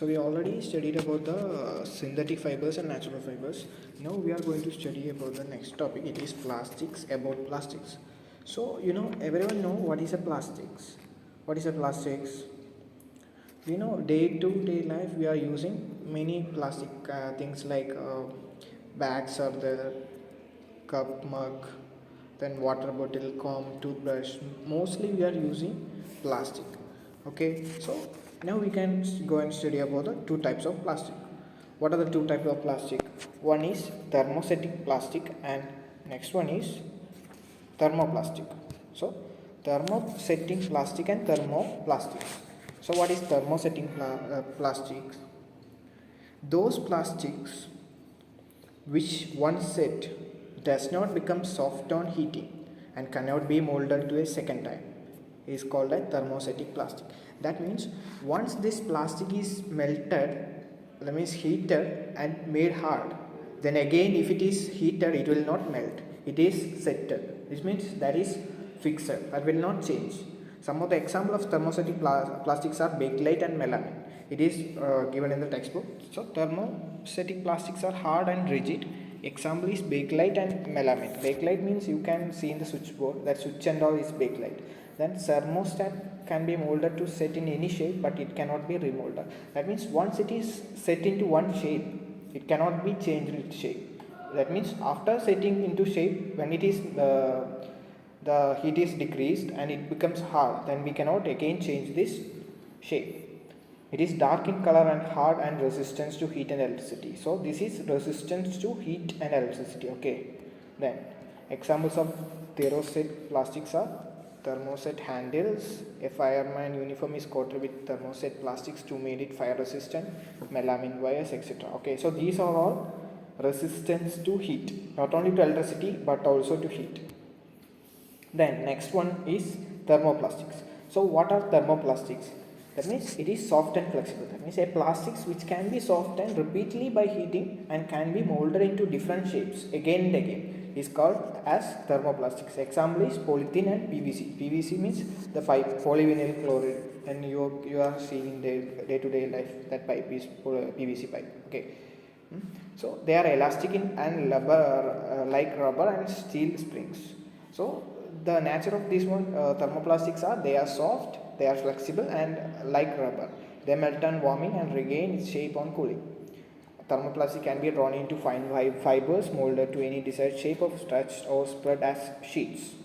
So we already studied about the synthetic fibers and natural fibers. Now we are going to study about the next topic. It is plastics, about plastics. So everyone know what is a plastics. What is a plastics? Day to day life we are using many plastic things like bags are there, cup, mug, then water bottle, comb, toothbrush. Mostly we are using plastic. Okay, so now we can go and study about the two types of plastic. What are the two types of plastic? One is thermostatic plastic and next one is thermoplastic. So thermosetting plastic and thermoplastics. So what is thermosetting plastics? Those plastics which once set does not become soft on heating and cannot be molded to a second time is called a thermostatic plastic. That means once this plastic is melted, that means heated and made hard, then again if it is heated it will not melt, it is setted. This means that is fixed, that will not change. Some of the example of thermostatic plastics are bakelite and melamine. It is given in the textbook. So thermostatic plastics are hard and rigid. Example is bakelite and melamine. Bakelite means you can see in the switchboard that switch and all is bakelite. Then thermostat can be molded to set in any shape, but it cannot be remolded. That means once it is set into one shape, it cannot be changed its shape. That means after setting into shape, when it is the heat is decreased and it becomes hard, then we cannot again change this shape. It is dark in color and hard and resistance to heat and electricity. So this is resistance to heat and electricity. Okay. Then examples of thermoset plastics are thermoset handles. A fireman uniform is coated with thermoset plastics to make it fire resistant. Melamine wires, etc. Okay. So these are all resistance to heat, not only to electricity but also to heat. Then next one is thermoplastics. So what are thermoplastics? That means it is soft and flexible. That means a plastics which can be softened repeatedly by heating and can be molded into different shapes again and again is called as thermoplastics. Example is polythene and PVC. PVC means the polyvinyl chloride, and you are seeing the day-to-day life that pipe is PVC pipe. Okay. So they are elastic and rubber, like rubber and steel springs. So the nature of these one thermoplastics are they are soft, they are flexible and like rubber. They melt on warming and regain its shape on cooling. Thermoplastic can be drawn into fine fibers molded to any desired shape of stretched or spread as sheets.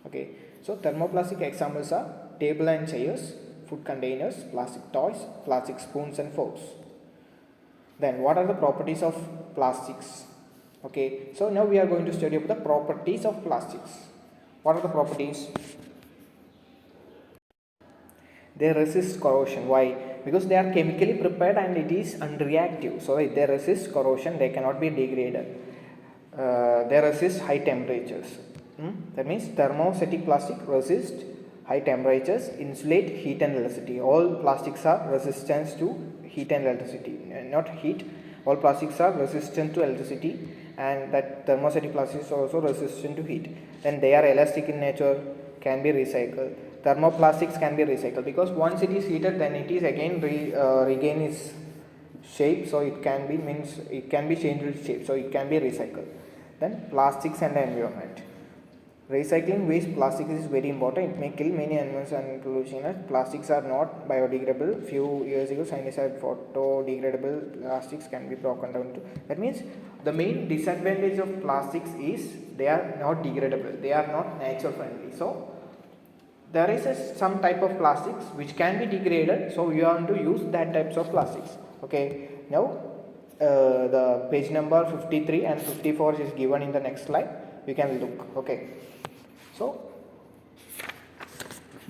Okay, so thermoplastic examples are table and chairs, food containers, plastic toys, plastic spoons and forks. Then what are the properties of plastics? Okay, so now we are going to study about the properties of plastics. What are the properties? They resist corrosion. Why? Because they are chemically prepared and it is unreactive. So they resist corrosion, they cannot be degraded. They resist high temperatures. That means thermostatic plastic resist high temperatures, insulate heat and electricity. All plastics are resistant to heat and electricity. Not heat, all plastics are resistant to electricity, and that thermostatic plastics are also resistant to heat. Then they are elastic in nature, can be recycled. Thermoplastics can be recycled because once it is heated, then it is again regain its shape. So it can be changed its shape. So it can be recycled. Then plastics and the environment. Recycling waste plastics is very important. It may kill many animals and pollution. Plastics are not biodegradable. Few years ago, scientists said photodegradable plastics can be broken down to. That means the main disadvantage of plastics is they are not degradable. They are not nature friendly. So there is some type of plastics which can be degraded. So you want to use that types of plastics. Okay. Now the page number 53 and 54 is given in the next slide. You can look. Okay. So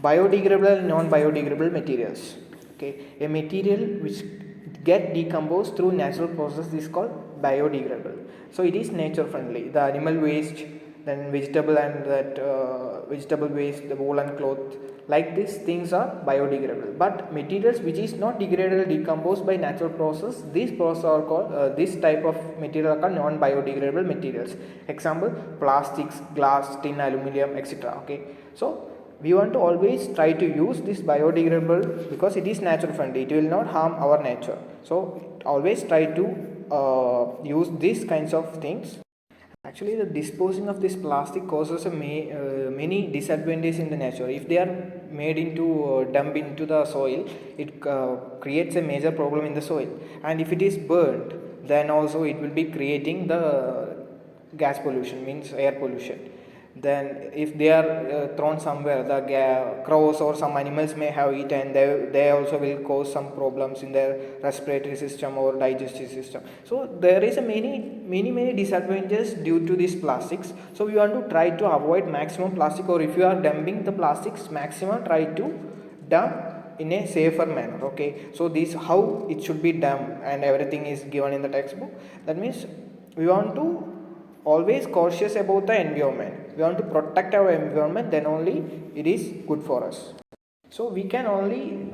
biodegradable and non-biodegradable materials. Okay, a material which get decomposed through natural process is called biodegradable. So it is nature friendly. The animal waste, then vegetable and that vegetable waste, the wool and cloth, like these things are biodegradable. But materials which is not degradable, decomposed by natural process, these process are called this type of material are called non-biodegradable materials. Example: plastics, glass, tin, aluminium, etc. Okay, so we want to always try to use this biodegradable because it is nature friendly, it will not harm our nature. So always try to use these kinds of things. Actually, the disposing of this plastic causes many disadvantages in the nature. If they are made into dump into the soil, it creates a major problem in the soil. And if it is burnt, then also it will be creating the gas pollution, means air pollution. Then if they are thrown somewhere, the crows or some animals may have eaten, they also will cause some problems in their respiratory system or digestive system. So there is a many disadvantages due to these plastics. So we want to try to avoid maximum plastic, or if you are dumping the plastics, maximum try to dump in a safer manner. Okay, so this how it should be done, and everything is given in the textbook. That means we want to always cautious about the environment. We want to protect our environment, then only it is good for us. So we can only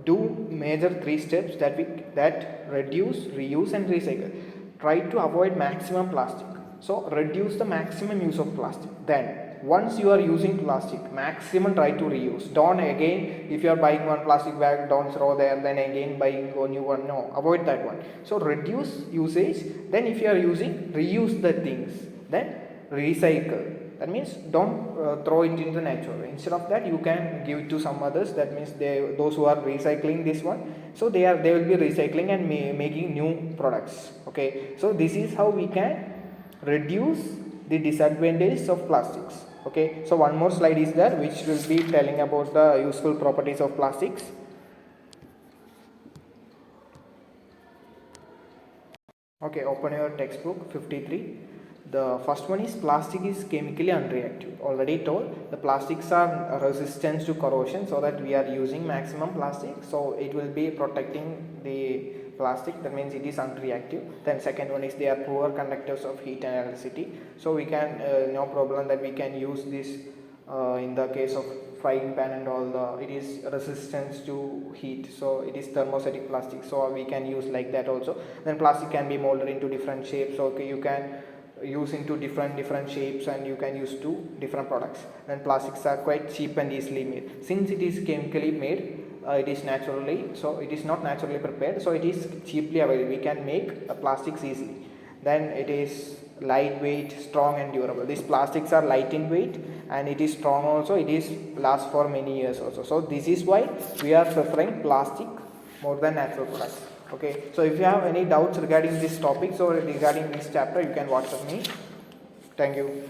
do major 3 steps that reduce, reuse and recycle. Try to avoid maximum plastic. So reduce the maximum use of plastic. Then once you are using plastic, maximum try to reuse. Don't again, if you are buying one plastic bag, don't throw there, then again buying a new one. No, avoid that one. So reduce usage. Then if you are using, reuse the things. Then recycle. That means don't throw it into nature. Instead of that, you can give it to some others. That means those who are recycling this one, so they will be recycling and making new products. Okay, so this is how we can reduce the disadvantages of plastics. Okay, so one more slide is there which will be telling about the useful properties of plastics. Okay, open your textbook 53. The first one is plastic is chemically unreactive. Already told, the plastics are resistant to corrosion, so that we are using maximum plastic, so it will be protecting the plastic. That means it is unreactive. Then second one is they are poor conductors of heat and electricity, so we can no problem that we can use this in the case of frying pan and all, it is resistance to heat, so it is thermostatic plastic, so we can use like that also. Then plastic can be molded into different shapes. Okay, you can use into different shapes, and you can use to different products. Then plastics are quite cheap and easily made. Since it is chemically made, it is naturally, so it is not naturally prepared, so it is cheaply available. We can make plastics easily. Then it is lightweight, strong and durable. These plastics are light in weight and it is strong also. It is lasts for many years also. So this is why we are preferring plastic more than natural products. Okay, so if you have any doubts regarding this topic or regarding this chapter, you can WhatsApp me. Thank you.